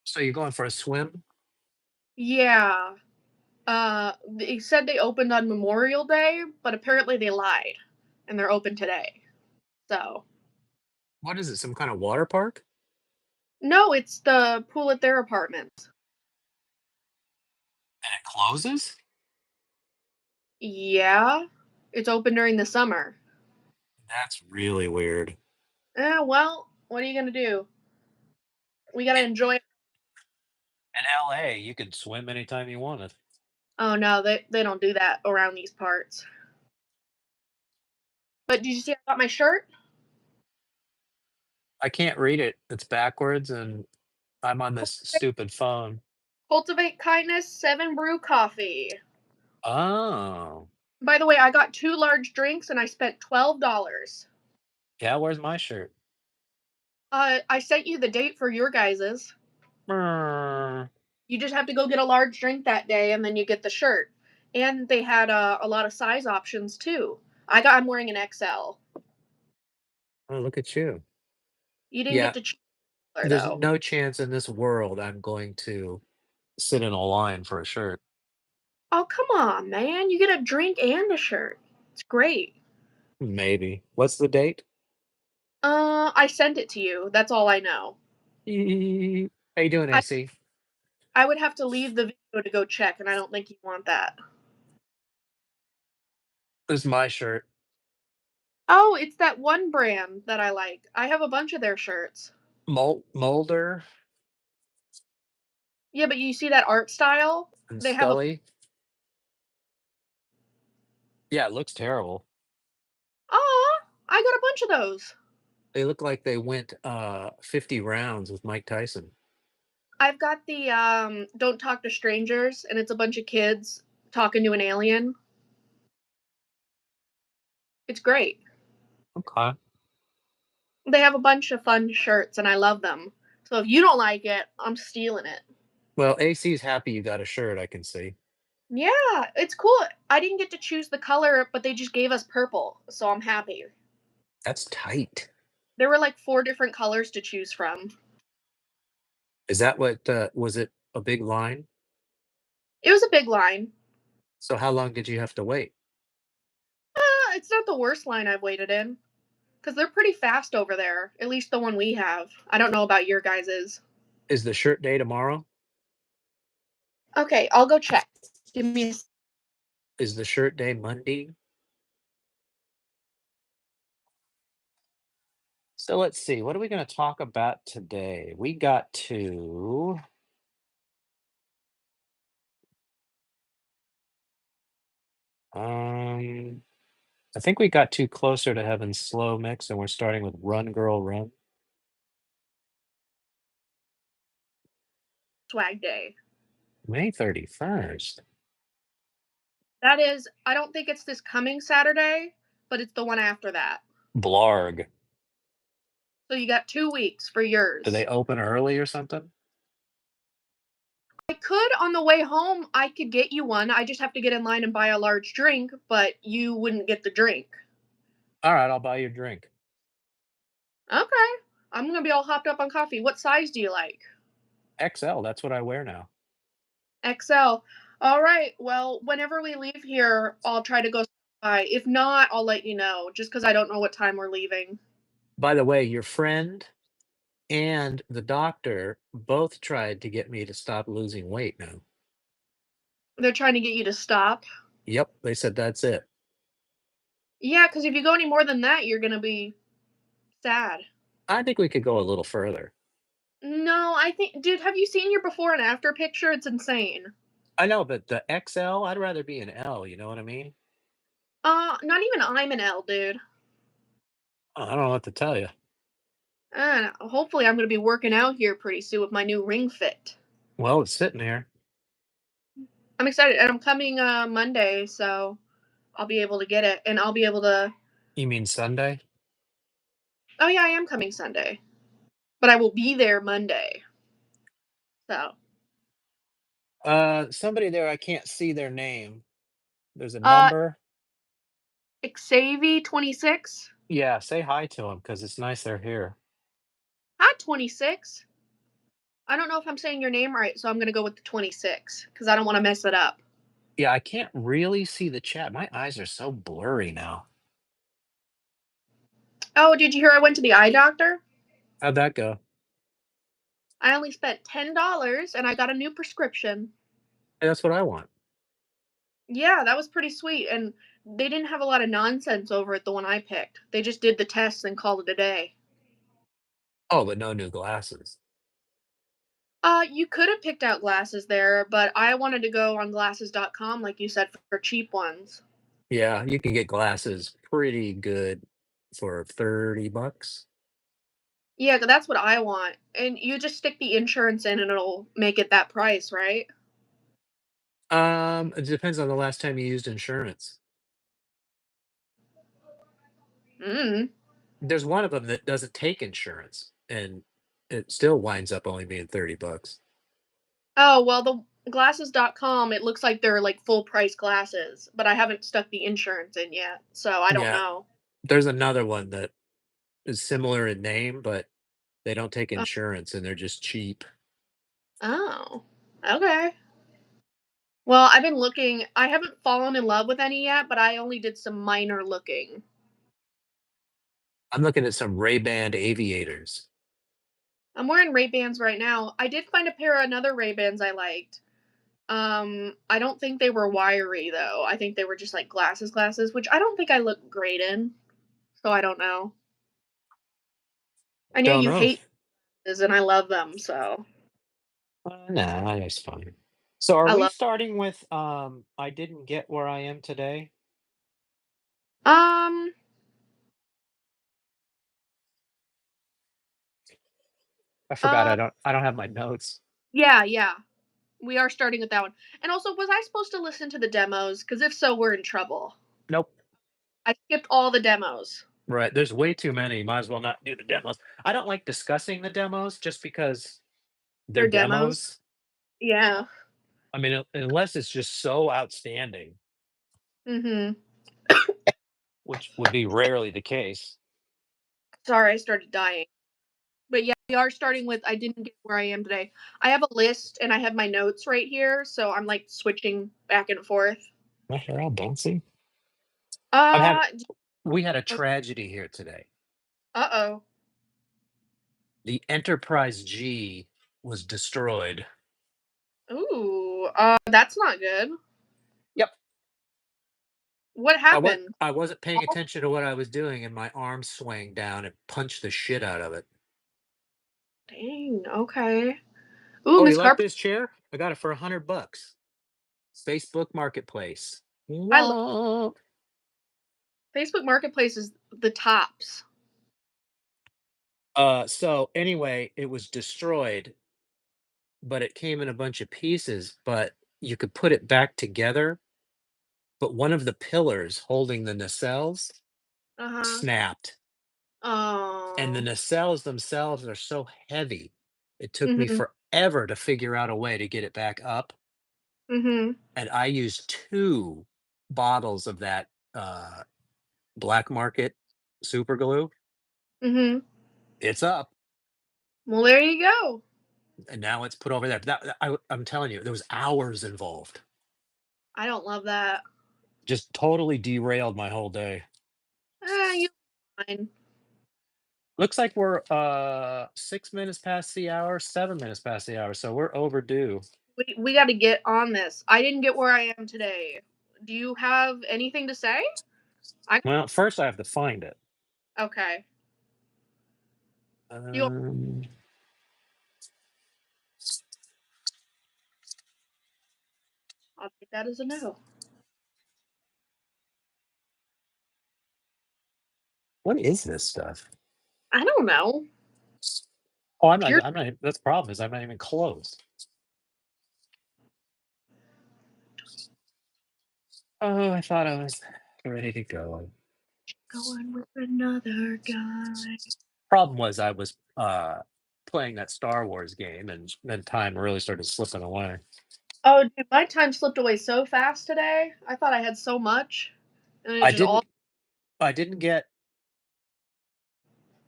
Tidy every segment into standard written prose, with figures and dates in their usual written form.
So you're going for a swim? Yeah. They said they opened on Memorial Day, but apparently they lied, and they're open today. So What is it? Some kind of water park? no, it's the pool at their apartment. And it closes? Yeah, it's open during the summer. That's really weird. Well, what are you gonna do? We gotta enjoy. In LA, you could swim anytime you wanted. Oh no, they don't do that around these parts. But did you see I got my shirt? I can't read it. It's backwards and I'm on this Cultivate, stupid phone. Cultivate Kindness 7 Brew Coffee. Oh. By the way, I got 2 large drinks and I spent $12. Yeah, where's my shirt? I sent you the date for your guys's. Brr. You just have to go get a large drink that day, and then you get the shirt. And they had a lot of size options too. I'm wearing an XL. Oh, look at you. You didn't get Yeah, to choose color there's though. no chance in this world I'm going to sit in a line for a shirt. Oh come on, man! You get a drink and a shirt. It's great. Maybe. What's the date? I sent it to you. That's all I know. How you doing, I AC? I would have to leave the video to go check, and I don't think you want that. This is my shirt. Oh, it's that one brand that I like. I have a bunch of their shirts. Mulder Yeah, but you see that art style? and They have a. Scully. Yeah, it looks terrible. Oh, I got a bunch of those. They look like they went 50 rounds with Mike Tyson. I've got the Don't Talk to Strangers, and it's a bunch of kids talking to an alien. It's great. Okay. They have a bunch of fun shirts, and I love them. So if you don't like it, I'm stealing it. Well, AC's happy you got a shirt, I can see. Yeah, it's cool. I didn't get to choose the color, but they just gave us purple, so I'm happy. That's tight. There were like 4 different colors to choose from. Is that what was it a big line? It was a big line. So how long did you have to wait? It's not the worst line I've waited in, because they're pretty fast over there, at least the one we have. I don't know about your guys's. Is the shirt day tomorrow? Okay, I'll go check. Give me a. Is the shirt day Monday? So let's see. What are we going to talk about today? We got to um I think we got too closer to having slow mix and we're starting with Run Girl Run. Swag day. May 31st. That is, I don't think it's this coming Saturday, but it's the one after that. Blarg. So you got 2 weeks for Do they yours. open early or something? I could on the way home, I could get you one. I just have to get in line and buy a large drink, but you wouldn't get the drink. All right, I'll buy you a drink. Okay. I'm gonna be all hopped up on coffee. What size do you like? XL, that's what I wear now. XL. All right. Well, whenever we leave here, I'll try to go by. If not, I'll let you know, just because I don't know what time we're leaving. By the way, your friend and the doctor both tried to get me to stop losing weight now. They're trying to get you to stop. Yep, they said that's it. Yeah, because if you go any more than that, you're gonna be sad. I think we could go a little further. No, I think dude, have you seen your before and after picture? It's insane. I know, but the XL, I'd rather be an L, you know what I mean? Not even I'm an L, dude. I don't know what to tell you. Hopefully I'm gonna be working out here pretty soon with my new ring fit. Well, it's sitting here. I'm excited, and I'm coming Monday, so I'll be able to get it, and I'll be able to. You mean Sunday? Oh yeah, I am coming Sunday, but I will be there Monday. So, Somebody there, I can't see their name. There's a uh, number. Xavi 26. Yeah, say hi to them because it's nice they're here. Hi 26. I don't know if I'm saying your name right, so I'm gonna go with the 26 because I don't want to mess it up. Yeah, I can't really see the chat. My eyes are so blurry now. Oh, did you hear I went to the eye doctor? How'd that go? I only spent $10 and I got a new prescription. Hey, that's what I want. Yeah, that was pretty sweet, and they didn't have a lot of nonsense over at the one I picked. They just did the tests and called it a day. Oh, but no new glasses. You could have picked out glasses there, but I wanted to go on glasses.com like you said for cheap ones. Yeah, you can get glasses pretty good for 30 bucks. Yeah, that's what I want. And you just stick the insurance in and it'll make it that price, right? It depends on the last time you used insurance. Mm. There's one of them that doesn't take insurance, and it still winds up only being 30 bucks. Oh, well, the glasses.com, it looks like they're like full price glasses, but I haven't stuck the insurance in yet, so I don't Yeah, know. there's another one that is similar in name, but they don't take Uh, insurance and they're just cheap. oh, okay. Well, I've been looking. I haven't fallen in love with any yet, but I only did some minor looking. I'm looking at some Ray-Ban aviators. I'm wearing Ray-Bans right now. I did find a pair of another Ray-Bans I liked. I don't think they were wiry though. I think they were just like glasses, which I don't think I look great in. So I don't know. I know Don't you know. hate this and I love them, so Nah, that's fine. So are I we love. starting with I didn't get where I am today? Um, I forgot uh, I don't have my notes. yeah. We are starting with that one. And also, was I supposed to listen to the demos? Because if so, we're in trouble. Nope. I skipped all the demos. Right. There's way too many. Might as well not do the demos. I don't like discussing the demos just because they're Their demos. demos. Yeah. I mean, unless it's just so outstanding, Mhm. which would be rarely the case. Sorry, I started dying. But yeah, we are starting with I didn't get where I am today. I have a list and I have my notes right here, so I'm like switching back and forth. My hair all bouncy. I'm having. Uh, We had a tragedy here today. uh-oh. The Enterprise G was destroyed. Ooh, that's not good. Yep. What happened? I wasn't paying Oh, attention to what I was doing, and my arm swang down and punched the shit out of it. dang, okay. Ooh, Oh, Miss you like Carpenter, this chair? I got it for 100 bucks. Facebook Marketplace. I love Womp. Facebook Marketplace is the tops. So anyway, it was destroyed, but it came in a bunch of pieces, but you could put it back together. But one of the pillars holding the nacelles Uh-huh. snapped, and the Oh. nacelles themselves are so heavy. It took me Mhm. forever to figure out a way to get it back up, Mhm. and I used 2 bottles of that black market super glue. Mhm. It's up, Well, there you go. and now it's put over there. I'm telling you, there was hours involved. I don't love that. Just totally derailed my whole day. You fine. Looks like we're 6 minutes past the hour, 7 minutes past the hour, so we're overdue. We got to get on this. I didn't get where I am today. Do you have anything to say? I Well, first I have to find it. okay. You Um, I'll take that as a no. what is this stuff? I don't know. Oh, Pure. I'm not, that's the problem is I'm not even close. Oh, I thought I was ready to go. Going with another guy. Problem was I was playing that Star Wars game and then time really started slipping away. Oh, dude, my time slipped away so fast today. I thought I had so much, and it I just all. didn't I didn't get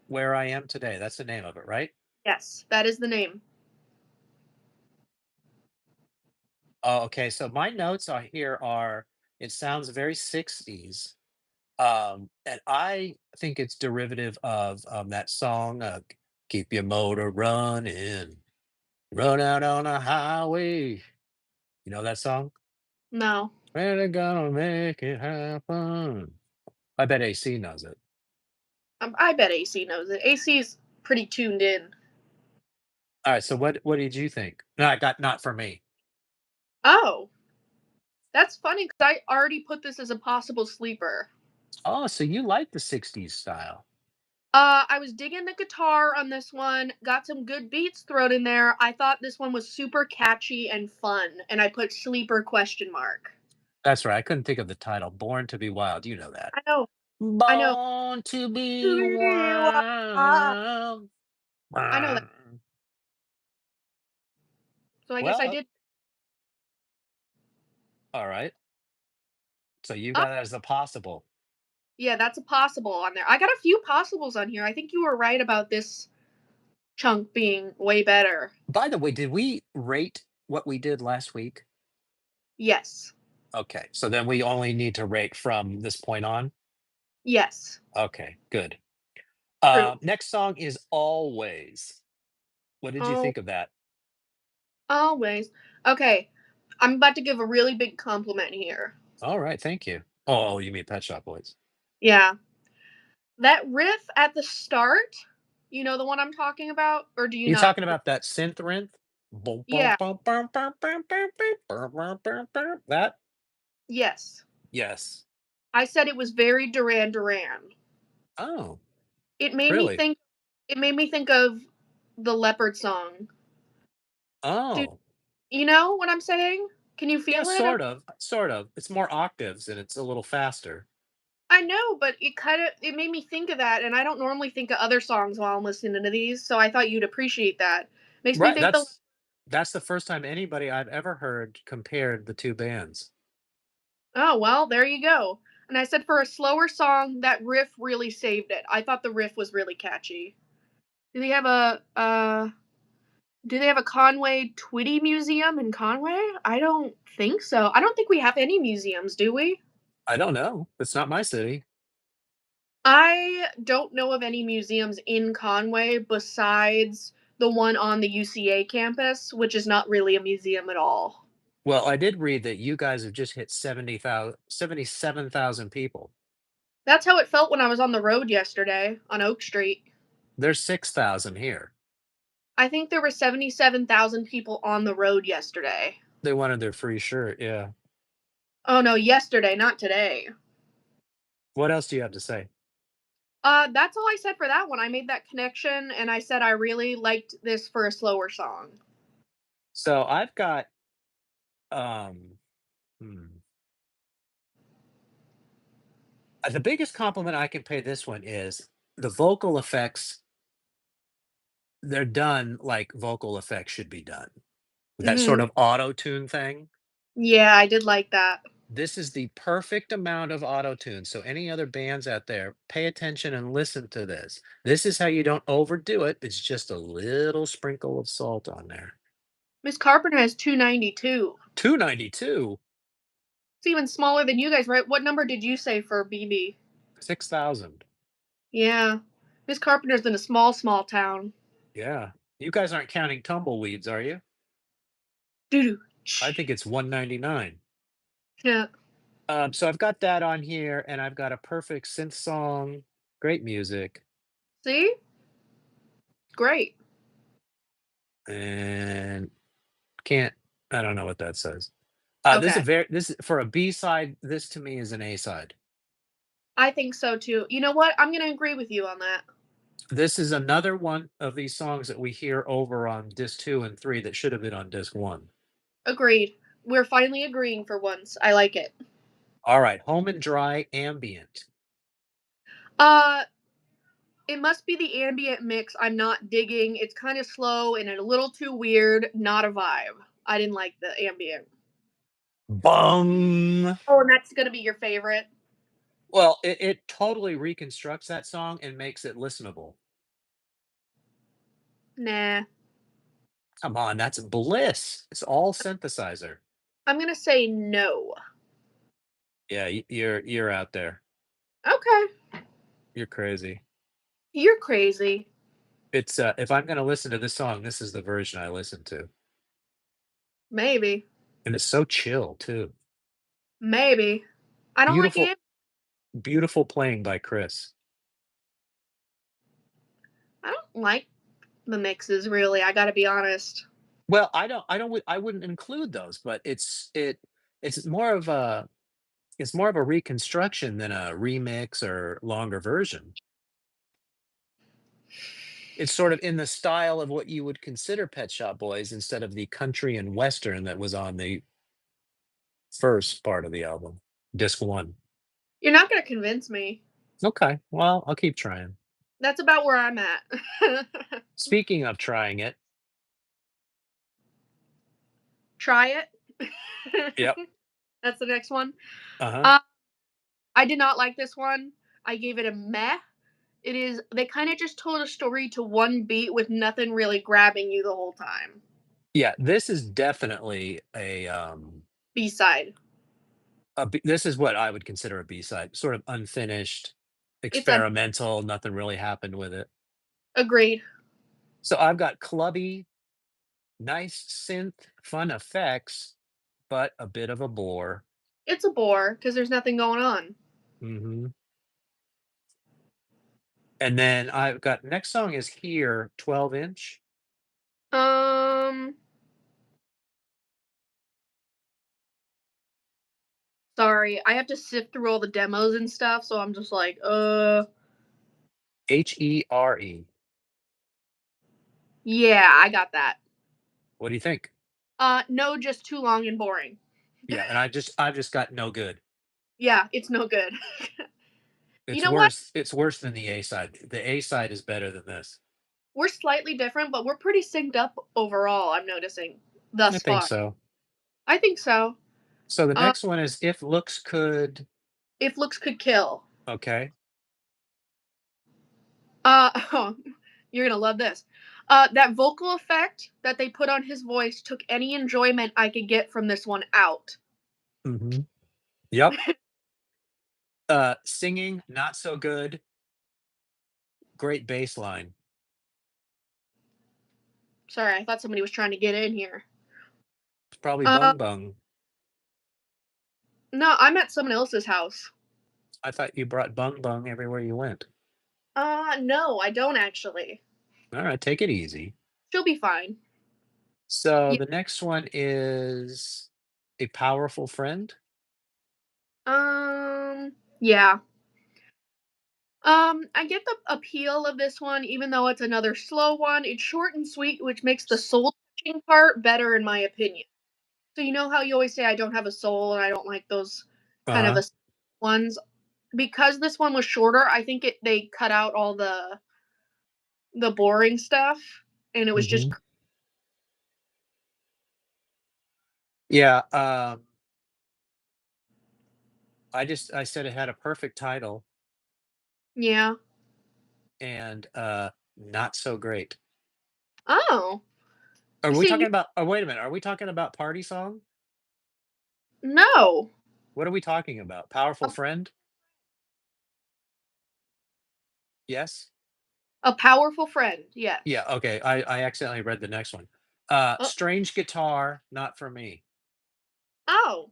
where I am today. That's the name of it, right? Yes, that is the name. Oh, okay. So my notes are here are it sounds very 60s. And I think it's derivative of that song, Keep Your Motor Running, Run Out on a Highway. You know that song? No. Really gonna make it happen. I bet AC knows it. I bet AC knows it. AC's pretty tuned in. All right. So what did you think? No, I got not for me. Oh, that's funny because I already put this as a possible sleeper. Oh, so you like the 60s style. I was digging the guitar on this one, got some good beats thrown in there. I thought this one was super catchy and fun, and I put sleeper question mark. That's right. I couldn't think of the title. Born to be Wild. You know that. I know, I know. Born to be wild. I know that. So I guess I Well, did. all right. So you Oh, got that as a possible. yeah, that's a possible on there. I got a few possibles on here. I think you were right about this chunk being way better. By the way, did we rate what we did last week? Yes. Okay. So then we only need to rate from this point on. Yes. Okay, good. True. Next song is Always. What did you Oh, think of that? always. Okay. I'm about to give a really big compliment here. All right, thank you. Oh, you mean Pet Shop Boys. Yeah. That riff at the start, you know the one I'm talking about? Or do you You not? talking about that synth synth? Boom, boom, Yeah. boom, boom, boom, boom, boom, boom, boom, boom, boom, boom. That? Yes. Yes. I said it was very Duran Duran. Oh, It made me really? think it made me think of the Leopard song. Do Oh, you know what I'm saying? Can you yeah, feel it? sort of, sort of. It's more octaves and it's a little faster. I know, but it made me think of that, and I don't normally think of other songs while I'm listening to these, so I thought you'd appreciate that. Makes me Right, think the that's the first time anybody I've ever heard compared the 2 bands. oh, well, there you go. And I said for a slower song, that riff really saved it. I thought the riff was really catchy. Do they have a do they have a Conway Twitty museum in Conway? I don't think so. I don't think we have any museums, do we? I don't know. It's not my city. I don't know of any museums in Conway besides the one on the UCA campus, which is not really a museum at all. Well, I did read that you guys have just hit 77,000 people. That's how it felt when I was on the road yesterday on Oak Street. There's 6,000 here. I think there were 77,000 people on the road yesterday. They wanted their free shirt, yeah. Oh no, yesterday, not today. What else do you have to say? That's all I said for that one. I made that connection and I said I really liked this for a slower song. So I've got, um, hmm, the biggest compliment I can pay this one is the vocal effects, they're done like vocal effects should be done. That sort Mhm. of auto-tune thing. Yeah, I did like that. This is the perfect amount of auto-tune, so any other bands out there, pay attention and listen to this. This is how you don't overdo it, it's just a little sprinkle of salt on there. Miss Carpenter has 292. 292, It's even smaller than you guys, right? What number did you say for BB? 6,000. Yeah. Miss Carpenter's in a small, small town. Yeah. You guys aren't counting tumbleweeds, are you? Doo-doo. I think it's 199. Yeah. So I've got that on here, and I've got a perfect synth song, great music, See? Great. and can't I don't know what that says. Okay. This is for a B-side, this to me is an A-side. I think so too. You know what? I'm gonna agree with you on that. This is another one of these songs that we hear over on disc 2 and 3 that should have been on disc 1. Agreed. We're finally agreeing for once. I like it. All right, Home and Dry ambient. Uh, it must be the ambient mix I'm not digging. It's kind of slow and a little too weird. Not a vibe. I didn't like the ambient. Bum. Oh, and that's gonna be your favorite? Well, it totally reconstructs that song and makes it listenable. Nah. Come on, that's bliss. It's all synthesizer. I'm gonna say no. Yeah, you're out there. Okay. You're crazy. You're crazy. It's if I'm gonna listen to this song, this is the version I listen to, Maybe. and it's so chill too. Maybe. I don't like Beautiful, it. beautiful playing by Chris. I don't like the mixes really, I gotta be honest. Well, I wouldn't include those, but it's more of a it's more of a reconstruction than a remix or longer version. It's sort of in the style of what you would consider Pet Shop Boys instead of the country and western that was on the first part of the album, disc 1. You're not gonna convince me. Okay, well, I'll keep trying. That's about where I'm at. Speaking of trying it, Try it. yep, That's the next one. uh-huh. Uh, I did not like this one. I gave it a meh. It is they kinda just told a story to one beat with nothing really grabbing you the whole time. Yeah, this is definitely B-side. this is what I would consider a B-side, sort of unfinished, It's a experimental, nothing really happened with it. agreed. So I've got clubby, nice synth, fun effects, but a bit of a bore. It's a bore because there's nothing going on. Mhm. And then I've got next song is Here, 12" Um, sorry, I have to sift through all the demos and stuff, so I'm just like, Here. yeah, I got that. What do you think? No, just too long and boring. Yeah, and I've just got no good. Yeah, it's no good. You It's know what? worse it's worse than the A side. The A side is better than this. We're slightly different, but we're pretty synced up overall, I'm noticing I thus think far. so. I think so. So the Uh, next one is If Looks Could. if looks could kill. Okay. Oh, you're gonna love this. That vocal effect that they put on his voice took any enjoyment I could get from this one out. Mhm. Yep. Singing, not so good. Great bass line. Sorry, I thought somebody was trying to get in here. It's probably Uh, Bung Bung. no, I'm at someone else's house. I thought you brought Bung Bung everywhere you went. No, I don't actually. Alright, take it easy. She'll be fine. So Yeah. the next one is A Powerful Friend. Yeah. I get the appeal of this one, even though it's another slow one. It's short and sweet, which makes the soul touching part better, in my opinion. So you know how you always say I don't have a soul and I don't like those kind of Uh-huh. ones. Because this one was shorter, I think they cut out all the boring stuff, and it was just Mhm. Yeah, I said it had a perfect title yeah. and, not so great. Oh, Are we see, talking about oh, wait a minute, are we talking about Party Song? no, What are we talking about? Powerful a, Friend? Yes? a powerful friend. Yes. Yeah, okay, I accidentally read the next one. Oh, Strange Guitar, not for me. oh,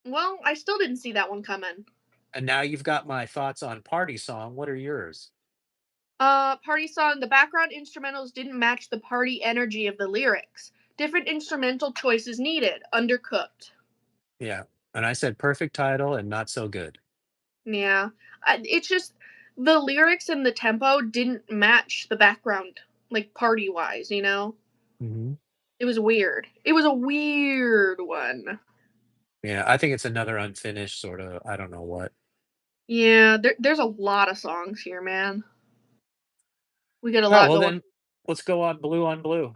well, I still didn't see that one coming. And now you've got my thoughts on Party Song, what are yours? Party song. The background instrumentals didn't match the party energy of the lyrics. Different instrumental choices needed. Undercooked. Yeah, and I said perfect title and not so good. Yeah. It's just the lyrics and the tempo didn't match the background, like party wise, you know? Mhm. It was weird. It was a weird one. Yeah, I think it's another unfinished sorta I don't know what. Yeah, there's a lot of songs here, man. We got a Alright, lot well going. then, let's go on Blue on Blue.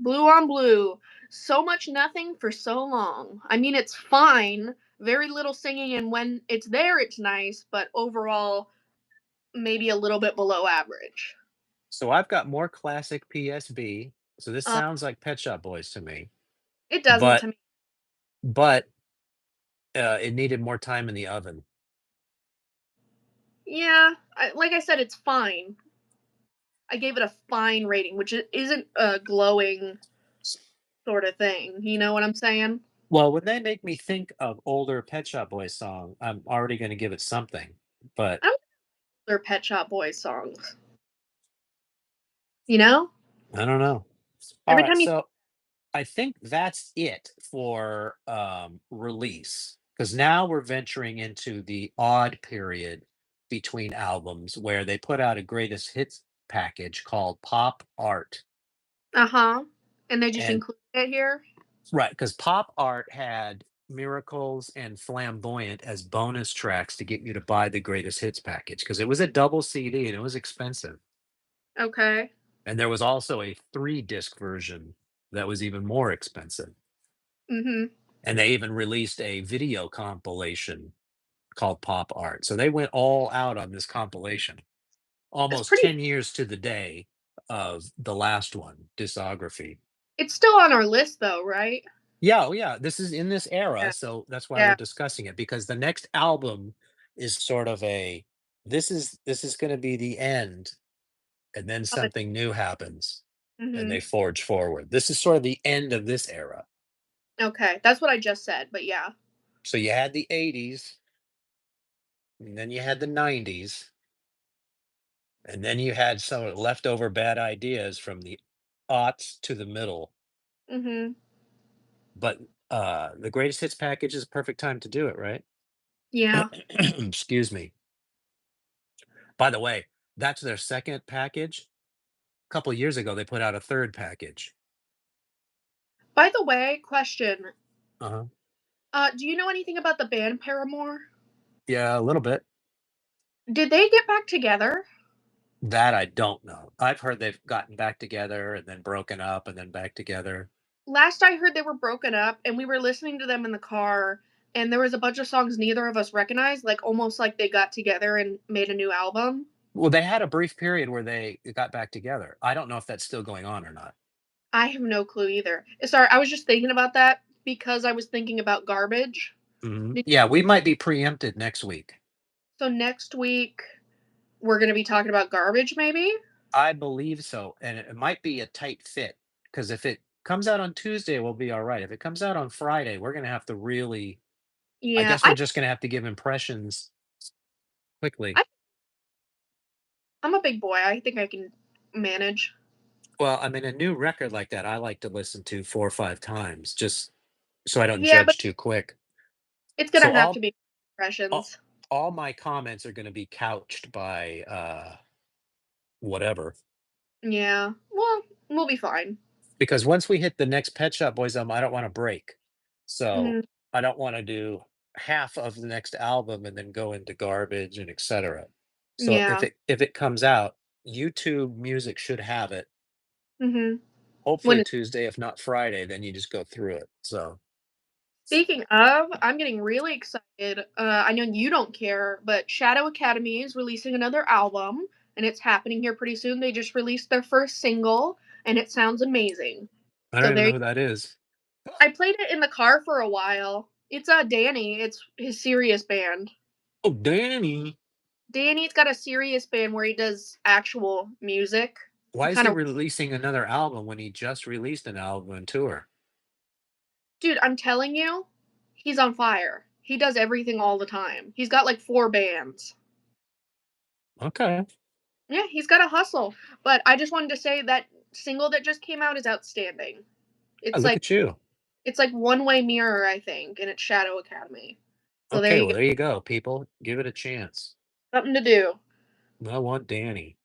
Blue on blue. So much nothing for so long. I mean, it's fine. Very little singing, and when it's there, it's nice, but overall, maybe a little bit below average. So I've got more classic PSB, so this Uh, sounds like Pet Shop Boys to me, it doesn't but to me. but it needed more time in the oven. Yeah, like I said, it's fine. I gave it a fine rating, which isn't a glowing sort of thing. You know what I'm saying? Well, when they make me think of older Pet Shop Boys song, I'm already going to give it something. But I'm their Pet Shop Boys songs. You know, I don't know. All every right, time you so I think that's it for release because now we're venturing into the odd period between albums where they put out a greatest hits package called Pop Art. uh-huh, and they just And include it here. right, because Pop Art had Miracles and Flamboyant as bonus tracks to get you to buy the greatest hits package because it was a double CD and it was expensive. Okay. And there was also a 3-disc version that was even more expensive. Mhm. And they even released a video compilation called Pop Art. So they went all out on this compilation, It's almost pretty 10 years to the day of the last one, Discography. it's still on our list though, right? Yeah, oh yeah, this is in this era, Yeah. so that's why we're Yeah. discussing it because the next album is sort of a this is going to be the end and then Of it. something new happens and they Mhm. forge forward. This is sort of the end of this era. Okay, that's what I just said, but yeah. So you had the 80s and then you had the 90s and then you had some leftover bad ideas from the aughts to the middle. Mhm. But the greatest hits package is a perfect time to do it, right? Yeah. Excuse me. By the way, that's their second package. A couple years ago, they put out a third package. By the way, question. Uh-huh. Do you know anything about the band Paramore? Yeah, a little bit. Did they get back together? That I don't know. I've heard they've gotten back together and then broken up and then back together. Last I heard they were broken up and we were listening to them in the car and there was a bunch of songs neither of us recognized, like almost like they got together and made a new album. Well, they had a brief period where they got back together. I don't know if that's still going on or not. I have no clue either. Sorry, I was just thinking about that because I was thinking about Garbage. Did- Yeah, we might be preempted next week. So next week we're going to be talking about Garbage maybe? I believe so, and it might be a tight fit because if it comes out on Tuesday, we'll be all right. If it comes out on Friday, we're gonna have to really I Yeah, guess we're just gonna have to give impressions quickly. I I'm a big boy. I think I can manage. Well, I mean, a new record like that, I like to listen to 4 or 5 times just so I don't Yeah, but judge too quick. it's going So to have to be all impressions. all my comments are gonna be couched by, whatever. Yeah. Well, we'll be fine. Because once we hit the next Pet Shop Boys album, I don't wanna break. So, Mhm. I don't wanna do half of the next album and then go into Garbage and etcetera. So, Yeah. if it comes out, YouTube Music should have it, Mhm. When hopefully it's Tuesday, if not Friday, then you just go through it. So Speaking of, I'm getting really excited. I know you don't care, but Shadow Academy is releasing another album, and it's happening here pretty soon. They just released their first single, and it sounds amazing. I So don't even there, know who that is. I played it in the car for a while. It's Danny. It's his serious band. Oh, Danny. Danny's got a serious band where he does actual music. Why is Kind he of, releasing another album when he just released an album and tour? dude. I'm telling you, he's on fire. He does everything all the time. He's got like 4 bands. Okay. Yeah, he's got a hustle. But I just wanted to say that single that just came out is outstanding. Oh, It's look like at you. it's like One Way Mirror, I think, and it's Shadow Academy. So there Okay, you well, go. there you go, people. Give it a chance. Something to do. I want Danny.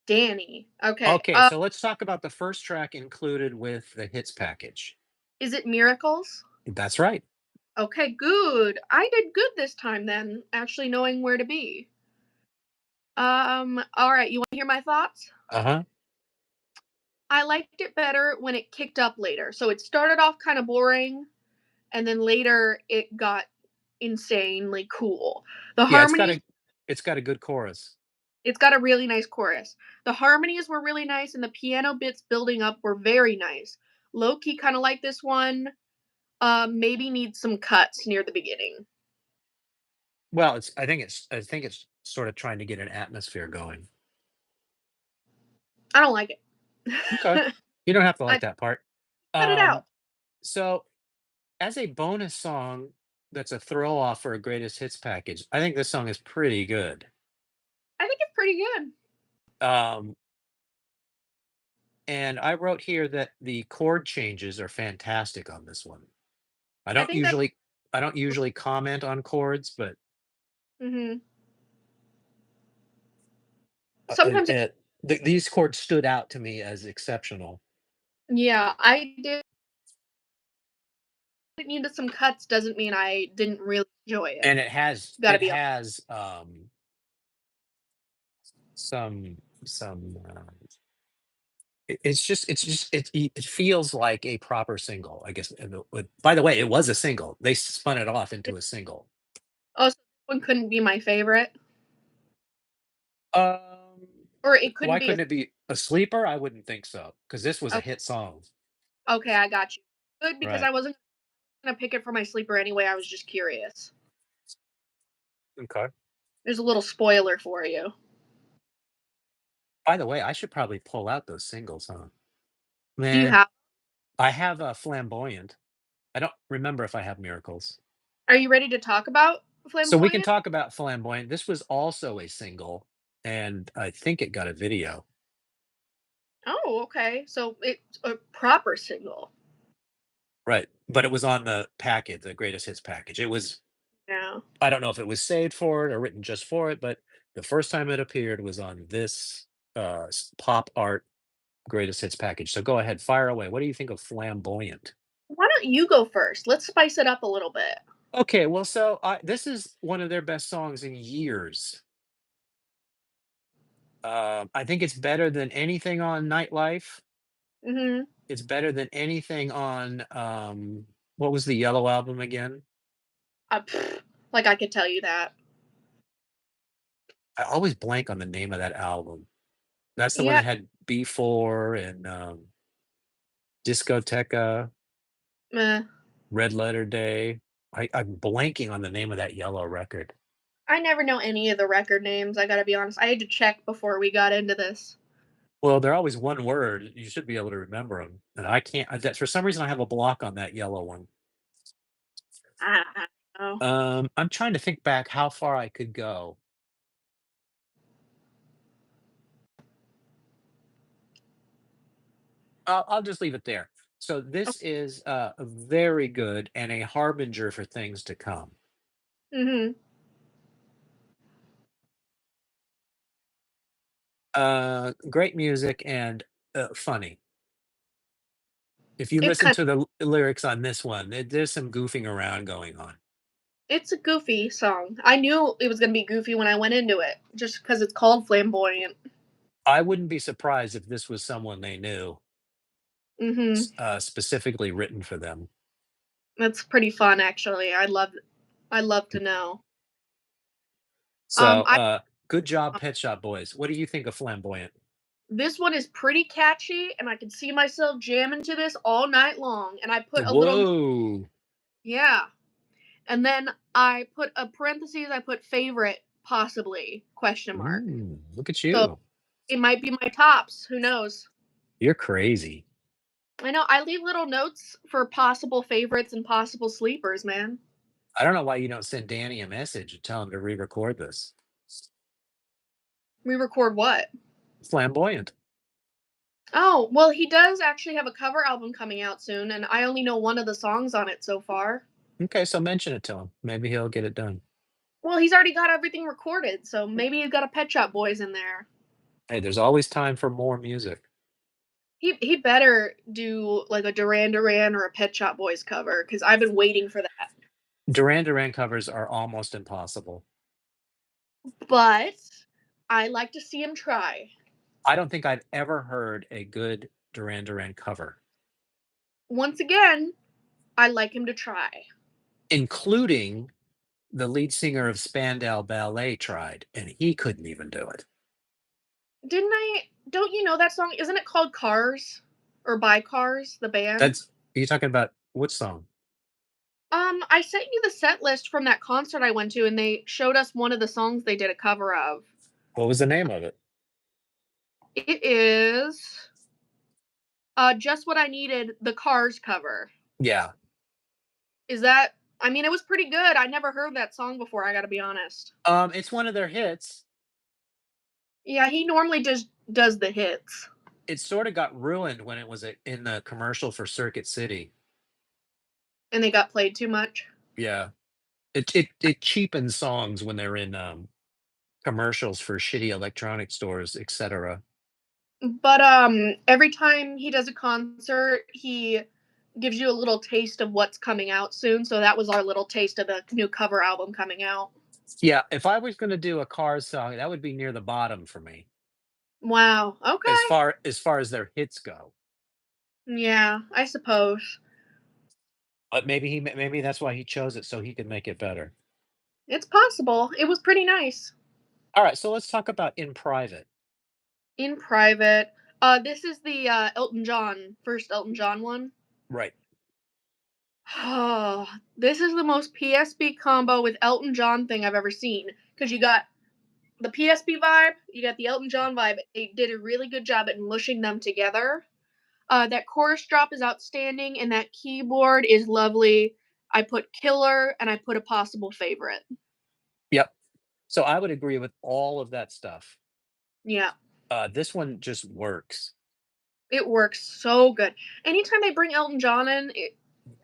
Danny. Okay. Okay, so let's talk about the first track included with the hits package. Is it Miracles? That's right. Okay, good. I did good this time then, actually knowing where to be. All right, you want to hear my thoughts? Uh-huh. I liked it better when it kicked up later. So it started off kind of boring, and then later it got insanely cool. The Yeah, harmonies it's got a good chorus. It's got a really nice chorus. The harmonies were really nice, and the piano bits building up were very nice. Low key, kind of like this one. Maybe needs some cuts near the beginning. Well, I think it's sort of trying to get an atmosphere going. I don't like it. Okay. You don't have to I like that part. cut it Um, out. so as a bonus song that's a throw off for a greatest hits package, I think this song is pretty good. I think it's pretty good. Um, and I wrote here that the chord changes are fantastic on this one. I I don't think that usually I don't usually comment on chords, but mhm. Sometimes it these chords stood out to me as exceptional. yeah, I did it needed some cuts doesn't mean I didn't really enjoy it. And it has Gotta it be honest. has some some it feels like a proper single, I guess. By the way, it was a single. They spun it off into a single. Oh, so this one couldn't be my favorite? Um, Or it couldn't why be a couldn't it be a sleeper? I wouldn't think so because this was a oh, hit song, okay, I got you. Good, because right? I wasn't gonna pick it for my sleeper anyway, I was just curious. Okay. There's a little spoiler for you. By the way, I should probably pull out those singles, huh? Do you Man, have I have a flamboyant. I don't remember if I have miracles. are you ready to talk about So we can Flamboyant? talk about flamboyant. This was also a single, and I think it got a video. Oh, okay. So it's a proper single. Right, but it was on the package, the greatest hits package. It was Yeah. I don't know if it was saved for it or written just for it, but the first time it appeared was on this, pop art greatest hits package. So go ahead, fire away. What do you think of Flamboyant? Why don't you go first? Let's spice it up a little bit. Okay, well, so, this is one of their best songs in years. I think it's better than anything on Nightlife. Mhm. It's better than anything on, what was the Yellow album again? Pfft, like I could tell you that. I always blank on the name of that album. That's the one Yeah. that had B4 and, Discoteca, Meh. Red Letter Day. I'm blanking on the name of that Yellow record. I never know any of the record names, I gotta be honest. I had to check before we got into this. Well, they're always one word. You should be able to remember them, and I can't. That for some reason I have a block on that Yellow one. I don't know. I'm trying to think back how far I could go. I'll just leave it there. So Oh, this is very good and a harbinger for things to come. mhm. Great music and funny. If you It's listen kind to the lyrics on this one, there's some goofing around going on. it's a goofy song. I knew it was gonna be goofy when I went into it, just because it's called Flamboyant. I wouldn't be surprised if this was someone they knew, Mhm. specifically written for them. That's pretty fun, actually. I love to know. So, I good job, Pet Shop Boys. What do you think of Flamboyant? this one is pretty catchy, and I can see myself jamming to this all night long, and I put a little Whoa! yeah. And then I put a parentheses, I put favorite possibly, question mark. Look at So, you. it might be my tops, who knows? You're crazy. I know, I leave little notes for possible favorites and possible sleepers, man. I don't know why you don't send Danny a message and tell him to re-record this. Re-record what? Flamboyant. Oh, well, he does actually have a cover album coming out soon, and I only know one of the songs on it so far. Okay, so mention it to him. Maybe he'll get it done. Well, he's already got everything recorded, so maybe he's got a Pet Shop Boys in there. Hey, there's always time for more music. He better do like a Duran Duran or a Pet Shop Boys cover because I've been waiting for that. Duran Duran covers are almost impossible. But I like to see him try. I don't think I've ever heard a good Duran Duran cover, Once again, I like him to try. including the lead singer of Spandau Ballet tried, and he couldn't even do it. Didn't I? Don't you know that song? Isn't it called Cars or By Cars? The band. That's are you talking about which song? I sent you the set list from that concert I went to, and they showed us one of the songs they did a cover of. What was the name of it? It is Just What I Needed, the Cars cover. Yeah. Is that I mean, it was pretty good. I never heard that song before, I gotta be honest. It's one of their hits. Yeah, he normally just does the hits, It sorta got ruined when it was in the commercial for Circuit City. and they got played too much. Yeah. It cheapens songs when they're in, commercials for shitty electronic stores, etcetera. But, every time he does a concert, he gives you a little taste of what's coming out soon, so that was our little taste of the new cover album coming out. Yeah, if I was gonna do a Cars song, that would be near the bottom for me, Wow, okay. as far as their hits go. Yeah, I suppose. But maybe that's why he chose it, so he could make it better. It's possible. It was pretty nice. Alright, so let's talk about In Private. In Private. This is the, Elton John first Elton John one. Right. Oh, this is the most PSP combo with Elton John thing I've ever seen. Because you got the PSP vibe, you got the Elton John vibe. They did a really good job at mushing them together. That chorus drop is outstanding, and that keyboard is lovely. I put killer, and I put a possible favorite. Yep. So I would agree with all of that stuff. Yeah, This one just works. it works so good. Anytime they bring Elton John in,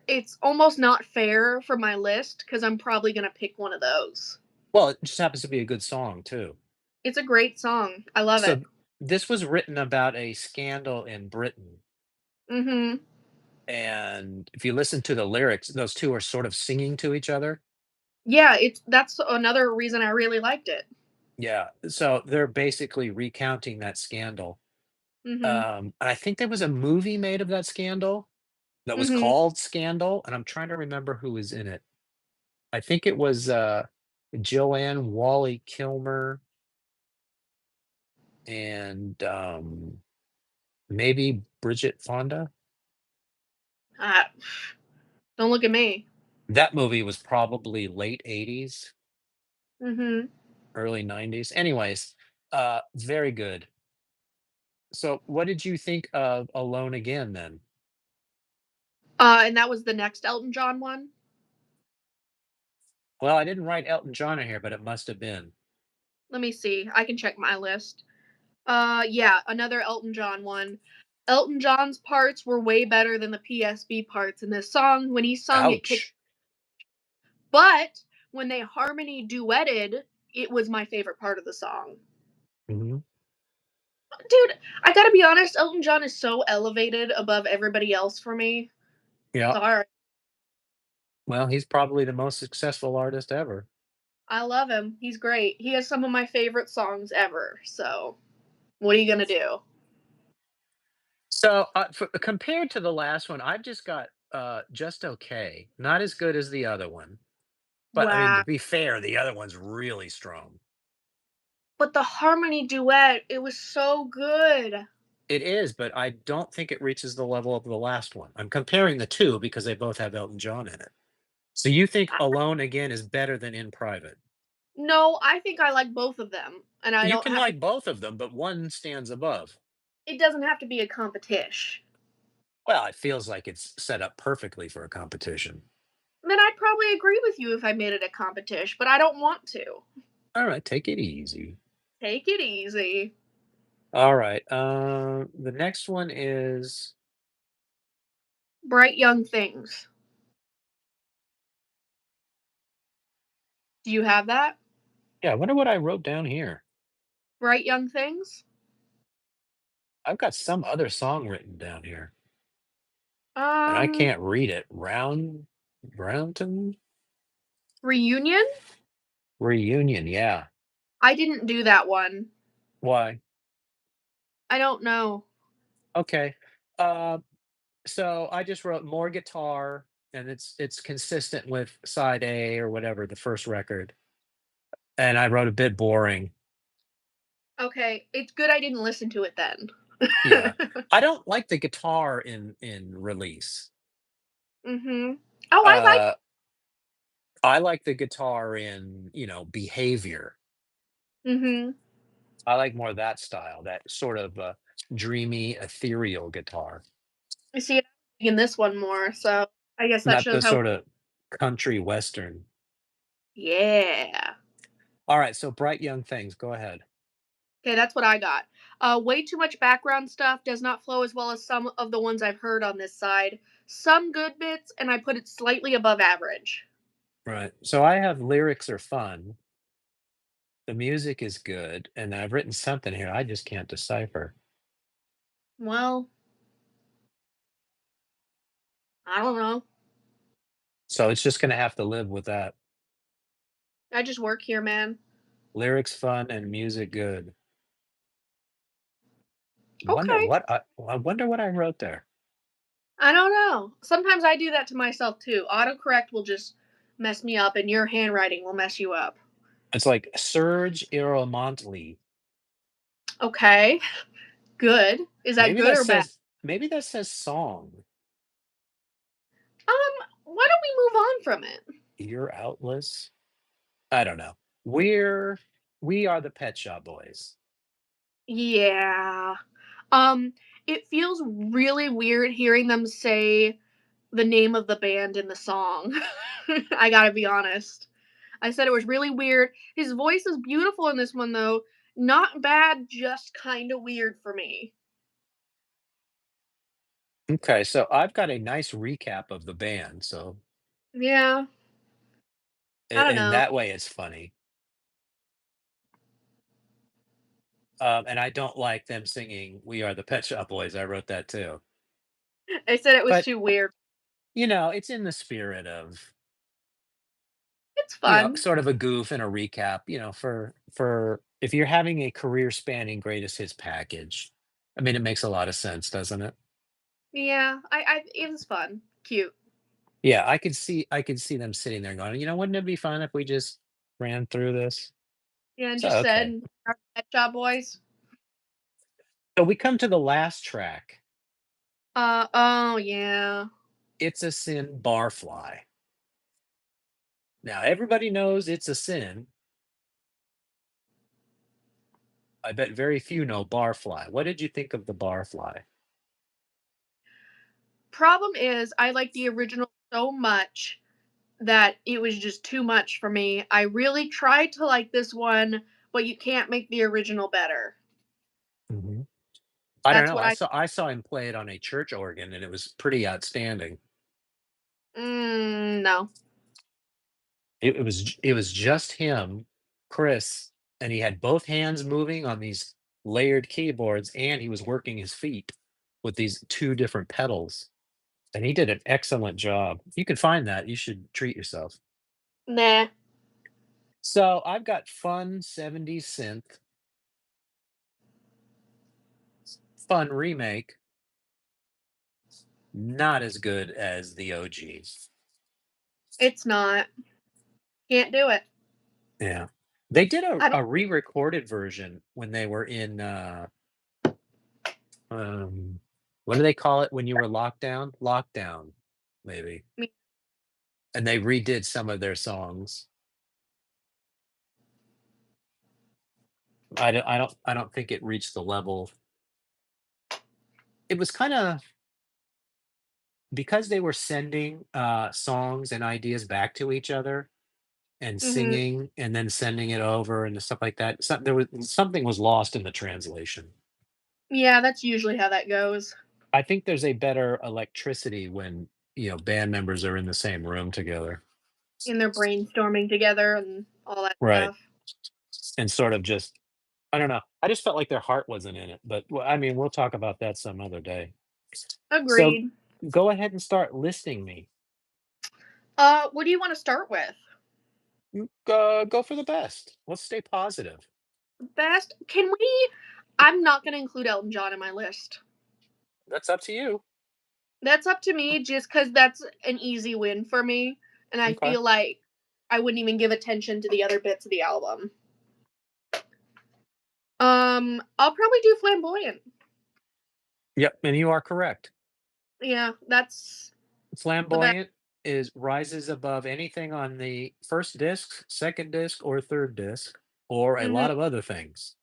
it's almost not fair for my list because I'm probably gonna pick one of those. Well, it just happens to be a good song too. It's a great song. I love it. So this was written about a scandal in Britain, Mhm. and if you listen to the lyrics, those 2 are sort of singing to each other. Yeah, that's another reason I really liked it. Yeah, so they're basically recounting that scandal. Mhm. And I think there was a movie made of that scandal that was Mhm. called Scandal, and I'm trying to remember who was in it. I think it was, Joanne Wally Kilmer and, maybe Bridget Fonda? Ah, don't look at me. That movie was probably late '80s, Mhm. early '90s. Anyways, very good. So, what did you think of Alone Again then? And that was the next Elton John one? Well, I didn't write Elton John in here, but it must have been. Let me see. I can check my list. Yeah, another Elton John one. Elton John's parts were way better than the PSB parts in this song. When he sung, it kicked, Ouch. but when they harmony duetted, it was my favorite part of the song. Mhm. Dude, I gotta be honest, Elton John is so elevated above everybody else for me. Yeah. Sorry. Well, he's probably the most successful artist ever. I love him. He's great. He has some of my favorite songs ever. So, what are you gonna do? So, compared to the last one, I've just got, Just Okay. Not as good as the other one, but, I mean, to Wow. be fair, the other one's really strong. But the harmony duet, it was so good. It is, but I don't think it reaches the level of the last one. I'm comparing the 2 because they both have Elton John in it. So you think I, Alone Again is better than In Private? no, I think I like both of them, and I You don't can have to. like both of them, but one stands above. It doesn't have to be a competition. Well, it feels like it's set up perfectly for a competition. Then I'd probably agree with you if I made it a competition, but I don't want to. All right, take it easy. Take it easy. All right. The next one is Bright Young Things. Do you have that? yeah. I wonder what I wrote down here. Bright Young Things? I've got some other song written down here, and I Um, can't read it. Brownton Reunion? reunion. Yeah. I didn't do that one. Why? I don't know. Okay. Uh, so I just wrote more guitar, and it's consistent with side A or whatever the first record, and I wrote a bit boring. Okay, it's good I didn't listen to it then. Yeah. I don't like the guitar in Release. Mhm. Oh, I like Uh, it. I like the guitar in, Behavior. Mhm. I like more of that style, that sort of, dreamy, ethereal guitar, You see, I'm digging this one more, so I guess that not shows the how. sorta country western. Yeah. Alright, so Bright Young Things, go ahead. Okay, that's what I got. Way too much background stuff does not flow as well as some of the ones I've heard on this side. Some good bits, and I put it slightly above average. Right. So I have lyrics are fun, the music is good, and I've written something here I just can't decipher. Well, I don't know. So it's just gonna have to live with that. I just work here, man. Lyrics fun and music good. Okay. I wonder what I wrote there. I don't know. Sometimes I do that to myself too. Autocorrect will just mess me up, and your handwriting will mess you up. It's like Serge Iramontli. Okay. Good. Is that Maybe good that or bad? says maybe that says song. Why don't we move on from it? Ear outless? I don't know. We are the Pet Shop Boys. Yeah. Um, it feels really weird hearing them say the name of the band in the song. I gotta be honest. I said it was really weird. His voice is beautiful in this one though. Not bad, just kind of weird for me. Okay, so I've got a nice recap of the band, so Yeah, I don't and know. that way it's funny. And I don't like them singing "We Are the Pet Shop Boys." I wrote that too. I said it was But, too weird. it's in the spirit of, It's fun. sort of a goof and a recap, for if you're having a career spanning greatest hits package. I mean, it makes a lot of sense, doesn't it? Yeah, I it was fun. Cute. Yeah, I could see them sitting there going, wouldn't it be fun if we just ran through this? Yeah, and So, just okay. said our Pet Shop Boys. So we come to the last track. Oh yeah. It's a Sin Barfly. Now everybody knows it's a sin. I bet very few know Barfly. What did you think of the Barfly? Problem is I like the original so much that it was just too much for me. I really tried to like this one, but you can't make the original better. Mhm. I don't That's know. what I saw him play it on a church organ, and it was pretty outstanding. no. It was just him, Chris, and he had both hands moving on these layered keyboards, and he was working his feet with these 2 different pedals, and he did an excellent job. If you can find that, you should treat yourself. Nah. So, I've got fun '70s synth, fun remake, not as good as the OGs. It's not. Can't do it. Yeah. They did a I don't a re-recorded version when they were in, um, what do they call it when you were locked down? Lockdown, maybe. mean And they redid some of their songs. I don't think it reached the level. It was kinda because they were sending, songs and ideas back to each other and mhm. singing and then sending it over and stuff like that. There was something was lost in the translation. Yeah, that's usually how that goes. I think there's a better electricity when, band members are in the same room together. And they're brainstorming together and all that Right. stuff. And sort of just I don't know. I just felt like their heart wasn't in it, but, I mean, we'll talk about that some other day. So, Agreed. go ahead and start listing me. What do you want to start with? Go for the best. Let's stay positive. Best? Can we? I'm not going to include Elton John in my list. That's up to you. That's up to me just because that's an easy win for me. And I Okay. feel like I wouldn't even give attention to the other bits of the album. I'll probably do Flamboyant. Yep, and you are correct. Yeah, that's the best. Flamboyant is rises above anything on the first disc, second disc, or third disc, or a Mhm. lot of other things.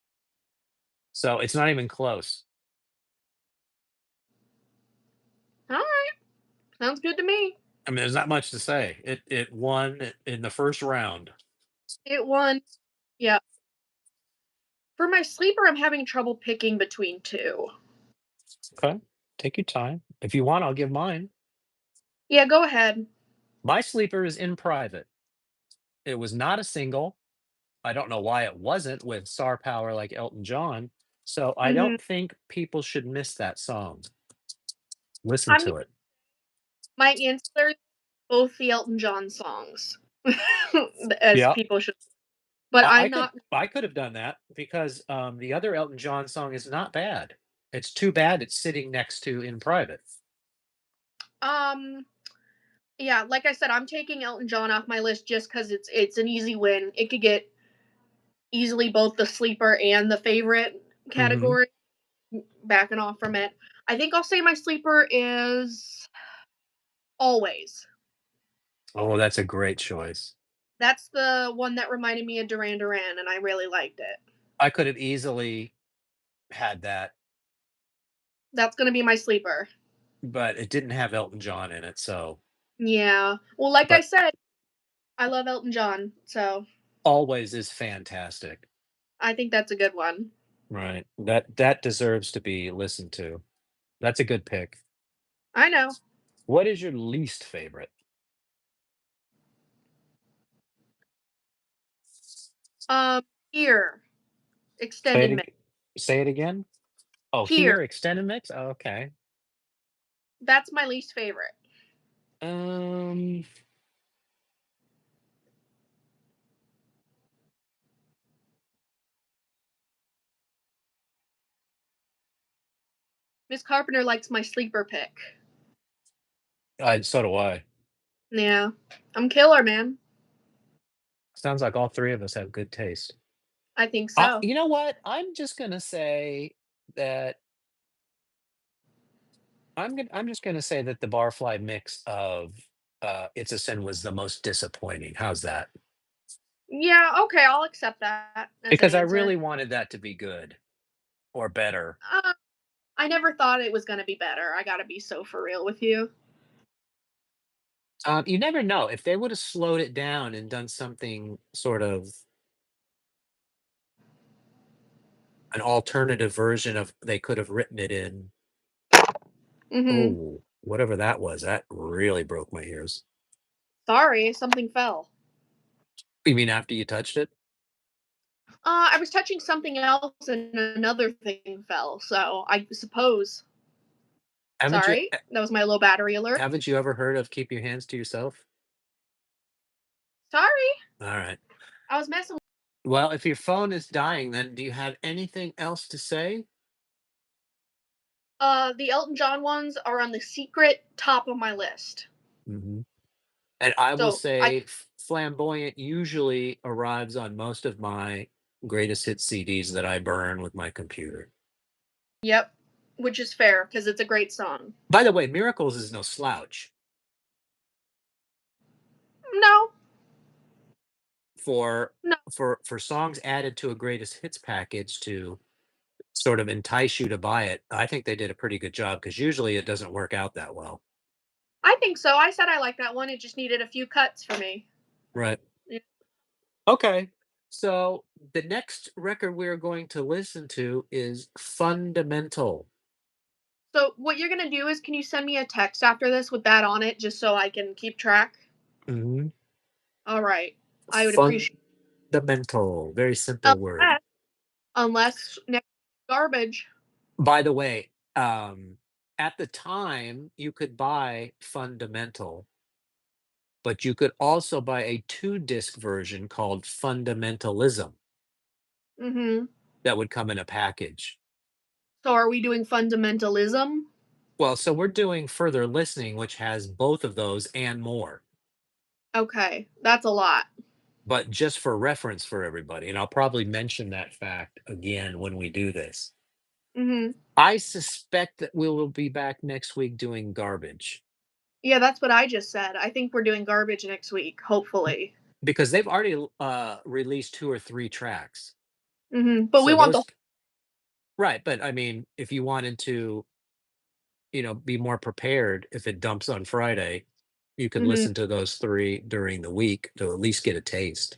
So it's not even close. Alright, sounds good to me. I mean, there's not much to say. It won in the first round. It won. Yeah. For my sleeper, I'm having trouble picking between 2. Okay. Take your time. If you want, I'll give mine. Yeah, go ahead. My sleeper is In Private. It was not a single. I don't know why it wasn't with star power like Elton John. So I Mhm. don't think people should miss that song. Listen I'm gonna to it. my answer, both the Elton John songs, as Yeah. people should, but I I'm could not. I could have done that because the other Elton John song is not bad. It's too bad it's sitting next to In Private. um, yeah, like I said, I'm taking Elton John off my list just because it's an easy win. It could get easily both the sleeper and the favorite Hmm. category, backing off from it. I think I'll say my sleeper is Always. Oh, that's a great choice. That's the one that reminded me of Duran Duran, and I really liked it. I could have easily had that, That's gonna be my sleeper. but it didn't have Elton John in it. So, Yeah. Well, like I but said, I love Elton John, so Always is fantastic. I think that's a good one. Right. That deserves to be listened to. That's a good pick. I know. What is your least favorite? Here, Say it. extended mix. Say it again. Oh, Here, here extended mix. Oh, okay. that's my least favorite. Um, Miss Carpenter likes my sleeper pick. so do I. Yeah. I'm killer, man. Sounds like all three of us have good taste. I think so. You know what? I'm just gonna say that I'm just gonna say that the Barfly mix of It's a Sin was the most disappointing. How's that? Yeah, okay, I'll accept that as an Because I answer. really wanted that to be good or better. Uh, I never thought it was gonna be better. I gotta be so for real with you. You never know if they would have slowed it down and done something sort of an alternative version of they could have written it in. Mhm. Oh, whatever that was, that really broke my ears. Sorry, something fell. You mean after you touched it? I was touching something else and another thing fell, so I suppose. Haven't you Sorry, that was my low battery alert. haven't you ever heard of keep your hands to yourself? Sorry, All right. I was messing. Well, if your phone is dying, then do you have anything else to say? The Elton John ones are on the secret top of my list. Mhm. And I will So I, say Flamboyant usually arrives on most of my greatest hit CDs that I burn with my computer. yep, which is fair because it's a great song. By the way, Miracles is no slouch No, for no, for songs added to a greatest hits package to sort of entice you to buy it. I think they did a pretty good job because usually it doesn't work out that well. I think so. I said I like that one. It just needed a few cuts for me. Right. Yeah. Okay. So the next record we're going to listen to is Fundamental. So what you're gonna do is, can you send me a text after this with that on it, just so I can keep track? Mhm. All right, I would appreciate. Fundamental. Very simple word. Unless, unless next garbage. By the way, at the time, you could buy Fundamental, but you could also buy a two-disc version called Fundamentalism Mm-hmm. that would come in a package. So are we doing fundamentalism? Well, so we're doing Further Listening, which has both of those and more. Okay, that's a lot. But just for reference for everybody, and I'll probably mention that fact again when we do this. Mhm. I suspect that we will be back next week doing garbage. Yeah, that's what I just said. I think we're doing garbage next week, hopefully. because they've already released 2 or 3 tracks. But we So want the those right, but I mean, if you wanted to, be more prepared if it dumps on Friday, you could mhm. listen to those 3 during the week to at least get a taste.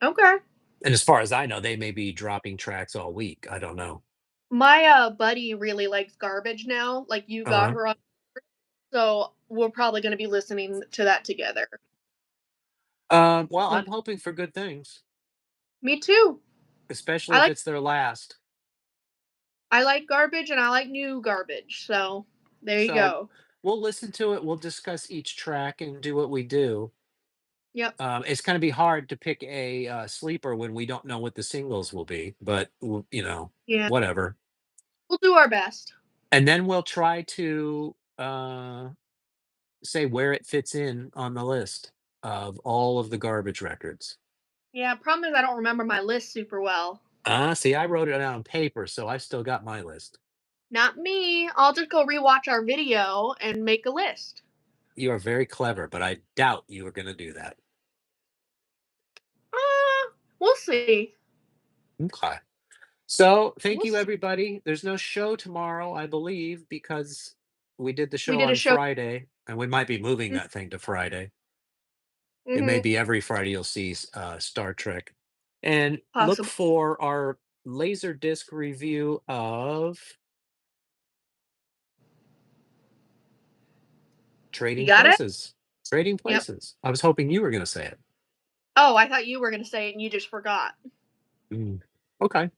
Okay. And as far as I know, they may be dropping tracks all week. I don't know. My, buddy really likes Garbage now, like, You Got Uh-huh. Her on, so we're probably gonna be listening to that together. Well, When I'm hoping for good things, Me too. especially I if like it's their last. I like Garbage and I like New Garbage, so there you So go. we'll listen to it. We'll discuss each track and do what we do. Yep. It's going to be hard to pick a sleeper when we don't know what the singles will be, but Yeah. whatever. We'll do our best. And then we'll try to say where it fits in on the list of all of the garbage records. Yeah, problem is I don't remember my list super well. See, I wrote it out on paper, so I still got my list. Not me. I'll just go rewatch our video and make a list. You are very clever, but I doubt you are going to do that. We'll see. Okay. So thank We'll you, see. everybody. There's no show tomorrow, I believe, because we did the We show did a on show. Friday, and we might be moving that thing to Friday. It may Mm-hmm. be every Friday you'll see Star Trek. And look Possible. for our laser disc review of You Trading got it? Places. Trading Yep. Places. I was hoping you were going to say it. Oh, I thought you were gonna say it and you just forgot. Mm. Okay.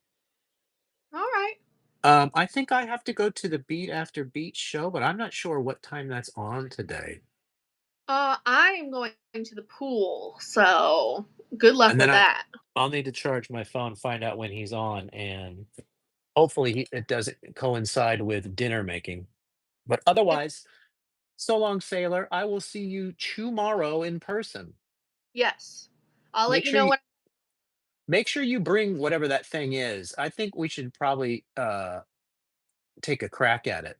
All right. I think I have to go to the Beat After Beat show, but I'm not sure what time that's on today. I am going to the pool, so good luck And then with that. I'll need to charge my phone, find out when he's on, and hopefully it doesn't coincide with dinner making. But Yep. otherwise, so long, sailor. I will see you tomorrow in person. Yes. I'll let Make you sure know you when. make sure you bring whatever that thing is. I think we should probably take a crack at it.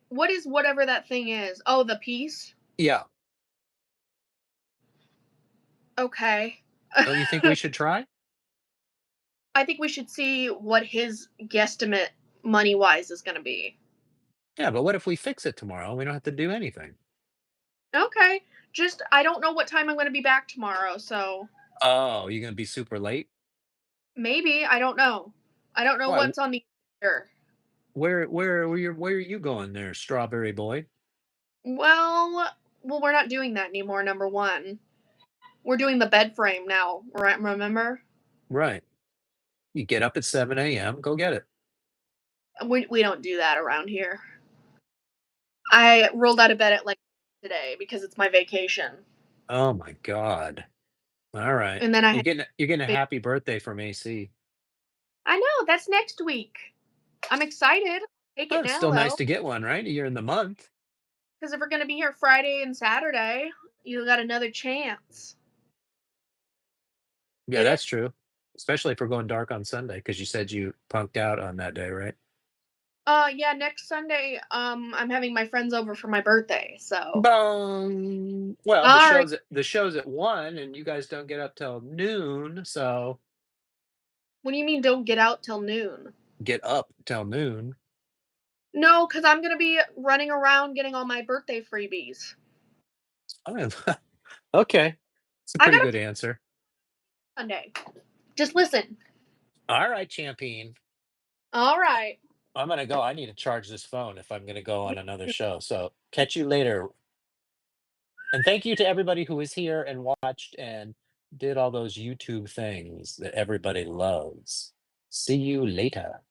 What is whatever that thing is? Oh, the piece? Yeah. Okay. Don't you think we should try? I think we should see what his guesstimate money wise is gonna be. Yeah, but what if we fix it tomorrow? We don't have to do anything. Okay. Just I don't know what time I'm gonna be back tomorrow, so Oh, you're gonna be super late? maybe, I don't know. I don't know Why? what's on the calendar. Where are you going there, strawberry boy? Well we're not doing that anymore, number 1. We're doing the bed frame now, right, remember? Right. You get up at 7 a.m., go get it. We don't do that around here. I rolled out of bed at, like, today because it's my vacation, Oh my god. All right. and then I You're had getting a big happy birthday from AC. I know, that's next week. I'm excited. Take Oh, it it's now, still nice though, to get one, right? You're in the month. because if we're gonna be here Friday and Saturday, you got another chance. Yeah, Get it? that's true. Especially if we're going dark on Sunday, because you said you punked out on that day, right? Yeah, next Sunday, I'm having my friends over for my birthday, so Bong. Well, the Alright. show's at 1 and you guys don't get up till noon, so What do you mean don't get out till noon? get up till noon. No, because 'cause I'm gonna be running around getting all my birthday freebies. Oh, okay. It's a I pretty got a good answer. Sunday. Just listen. All right, champion. Alright. I'm gonna go. I need to charge this phone if I'm gonna go on another show. So catch you later. And thank you to everybody who was here and watched and did all those YouTube things that everybody loves. See you later.